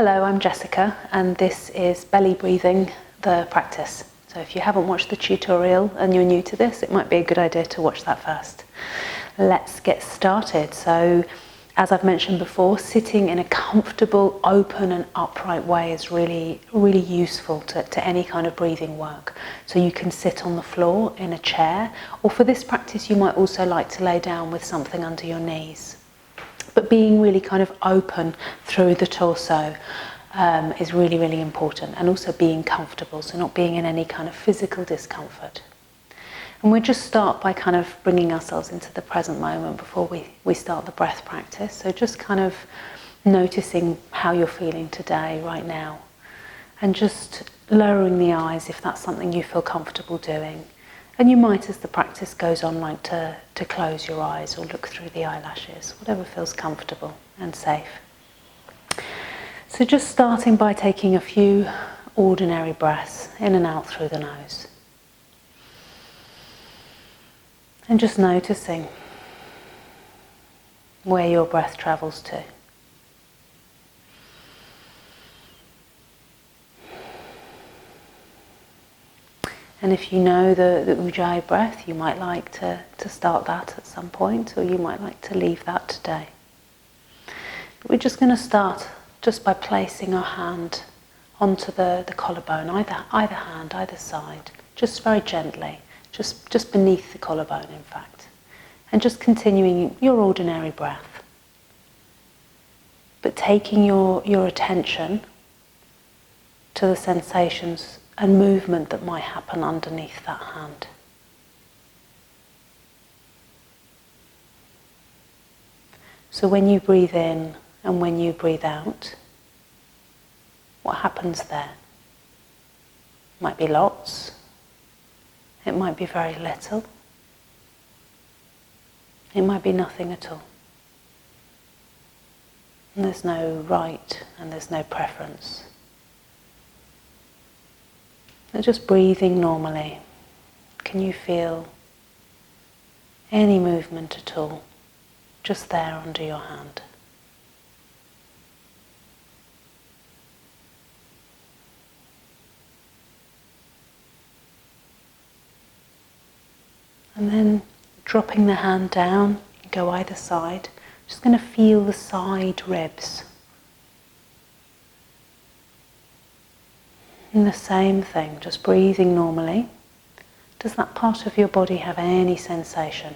Hello, I'm Jessica and this is belly breathing, the practice. So if you haven't watched the tutorial and you're new to this, it might be a good idea to watch that first. Let's get started. So as I've mentioned before, sitting in a comfortable, open and upright way is really useful to any kind of breathing work. So you can sit on the floor in a chair, or for this practice you might also like to lay down with something under your knees. But being really kind of open through the torso is really important, and also being comfortable, so not being in any kind of physical discomfort. And we'll just start by kind of bringing ourselves into the present moment before we start the breath practice. So just kind of noticing how you're feeling today, right now, and just lowering the eyes if that's something you feel comfortable doing. And you might, as the practice goes on, like to close your eyes or look through the eyelashes, whatever feels comfortable and safe. So just starting by taking a few ordinary breaths in and out through the nose. And just noticing where your breath travels to. And if you know the Ujjayi breath, you might like to start that at some point, or you might like to leave that today. But we're just going to start just by placing our hand onto the collarbone, either hand, either side, just very gently, just beneath the collarbone in fact. And just continuing your ordinary breath. But taking your attention to the sensations and movement that might happen underneath that hand. So when you breathe in and when you breathe out, what happens there? It might be lots, it might be very little, it might be nothing at all. And there's no right and there's no preference. But just breathing normally. Can you feel any movement at all just there under your hand? And then dropping the hand down, go either side. Just going to feel the side ribs. And the same thing, just breathing normally. Does that part of your body have any sensation?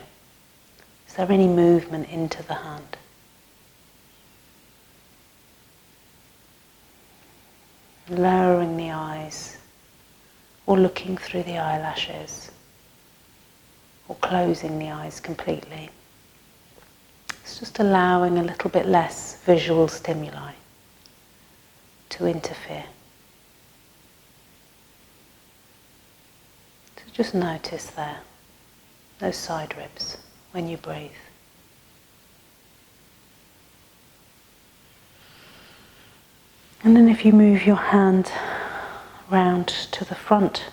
Is there any movement into the hand? Lowering the eyes, or looking through the eyelashes, or closing the eyes completely. It's just allowing a little bit less visual stimuli to interfere. Just notice there, those side ribs, when you breathe. And then if you move your hand round to the front,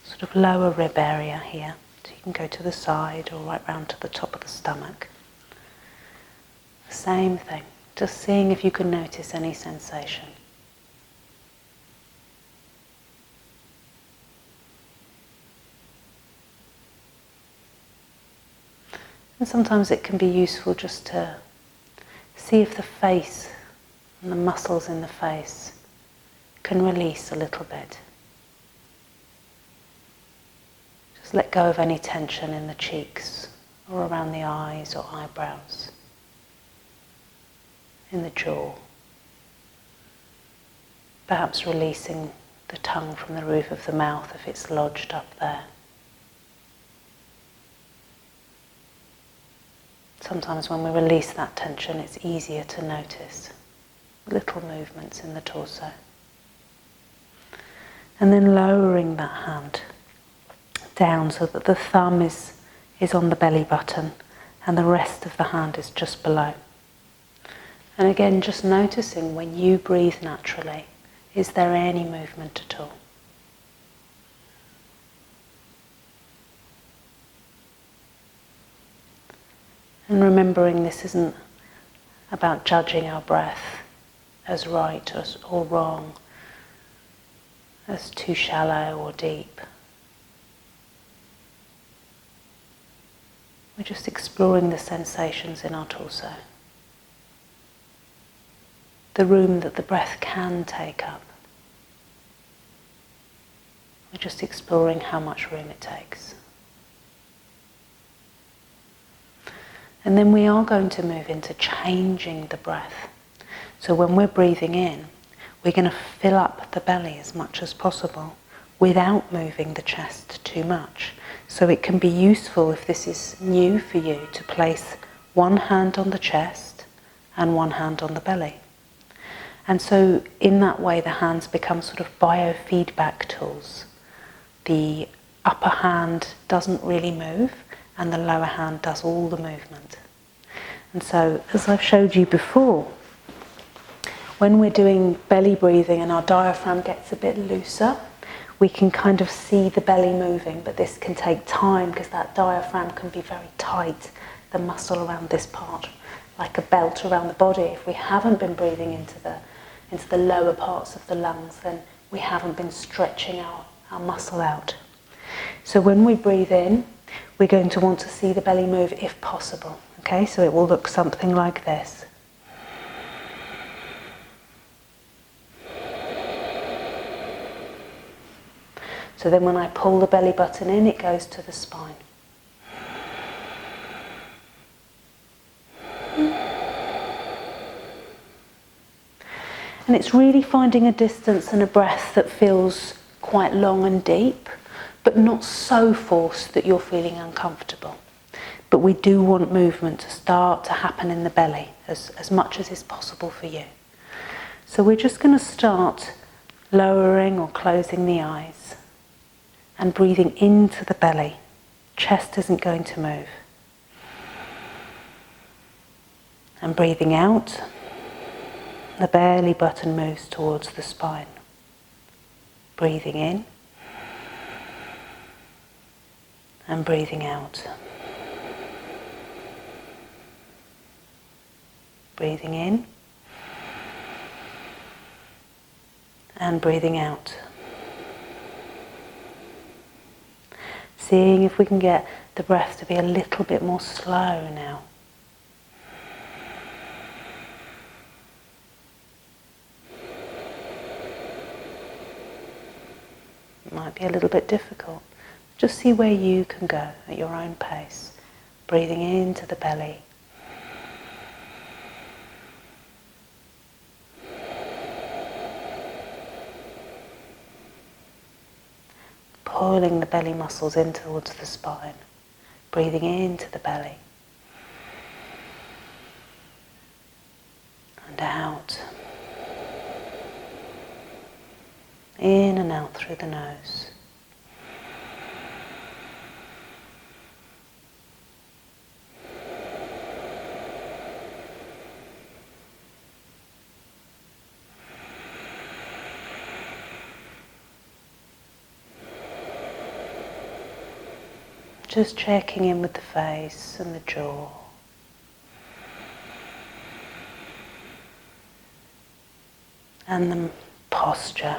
sort of lower rib area here, so you can go to the side or right round to the top of the stomach. Same thing, just seeing if you can notice any sensation. And sometimes it can be useful just to see if the face and the muscles in the face can release a little bit. Just let go of any tension in the cheeks or around the eyes or eyebrows, in the jaw. Perhaps releasing the tongue from the roof of the mouth if it's lodged up there. Sometimes when we release that tension, it's easier to notice little movements in the torso. And then lowering that hand down so that the thumb is on the belly button and the rest of the hand is just below. And again, just noticing when you breathe naturally, is there any movement at all? And remembering this isn't about judging our breath as right or wrong, as too shallow or deep. We're just exploring the sensations in our torso. The room that the breath can take up. We're just exploring how much room it takes. And then we are going to move into changing the breath. So when we're breathing in, we're going to fill up the belly as much as possible without moving the chest too much. So it can be useful, if this is new for you, to place one hand on the chest and one hand on the belly. And so in that way the hands become sort of biofeedback tools. The upper hand doesn't really move and the lower hand does all the movement. And so, as I've showed you before, when we're doing belly breathing and our diaphragm gets a bit looser, we can kind of see the belly moving, but this can take time because that diaphragm can be very tight, the muscle around this part, like a belt around the body. If we haven't been breathing into the lower parts of the lungs, then we haven't been stretching our muscle out. So when we breathe in, we're going to want to see the belly move if possible. Okay, so it will look something like this. So then when I pull the belly button in, it goes to the spine. And it's really finding a distance and a breath that feels quite long and deep, but not so forced that you're feeling uncomfortable. But we do want movement to start to happen in the belly as much as is possible for you. So we're just going to start lowering or closing the eyes and breathing into the belly. Chest isn't going to move. And breathing out, the belly button moves towards the spine. Breathing in and breathing out. Breathing in and breathing out. Seeing if we can get the breath to be a little bit more slow now. It might be a little bit difficult. Just see where you can go at your own pace. Breathing into the belly. Pulling the belly muscles in towards the spine. Breathing into the belly. And out. In and out through the nose. Just checking in with the face and the jaw. And the posture.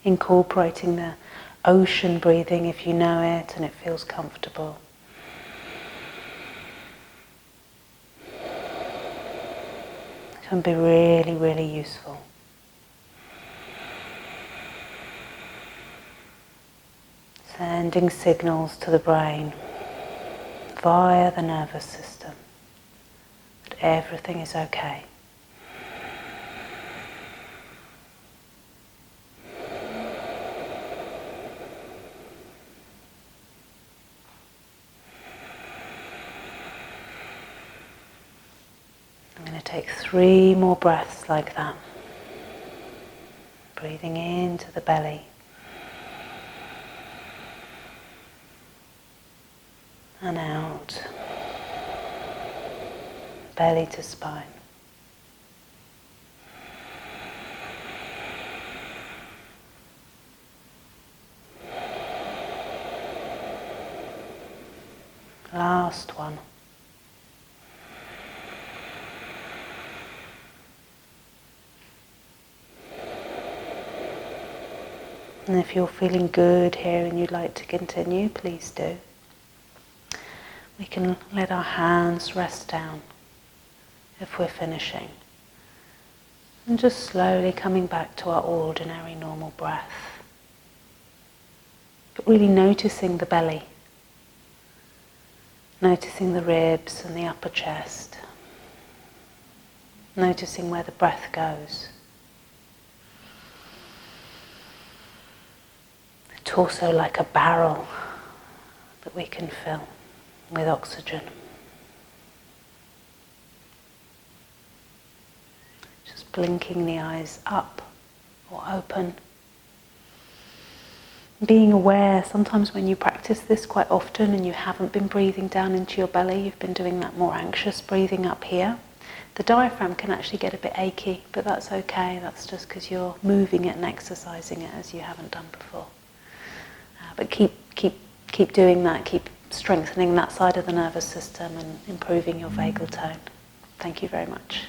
Incorporating the ocean breathing if you know it and it feels comfortable. It can be really, really useful. Sending signals to the brain via the nervous system that everything is okay. I'm going to take 3 more breaths like that. Breathing into the belly. And out. Belly to spine. Last one. And if you're feeling good here and you'd like to continue, please do. We can let our hands rest down if we're finishing. And just slowly coming back to our ordinary normal breath. But really noticing the belly. Noticing the ribs and the upper chest. Noticing where the breath goes. The torso like a barrel that we can fill with oxygen. Just blinking the eyes up or open. Being aware, sometimes when you practice this quite often and you haven't been breathing down into your belly, you've been doing that more anxious breathing up here, the diaphragm can actually get a bit achy, but that's okay. That's just because you're moving it and exercising it as you haven't done before. But keep doing that, keep strengthening that side of the nervous system and improving your vagal tone. Thank you very much.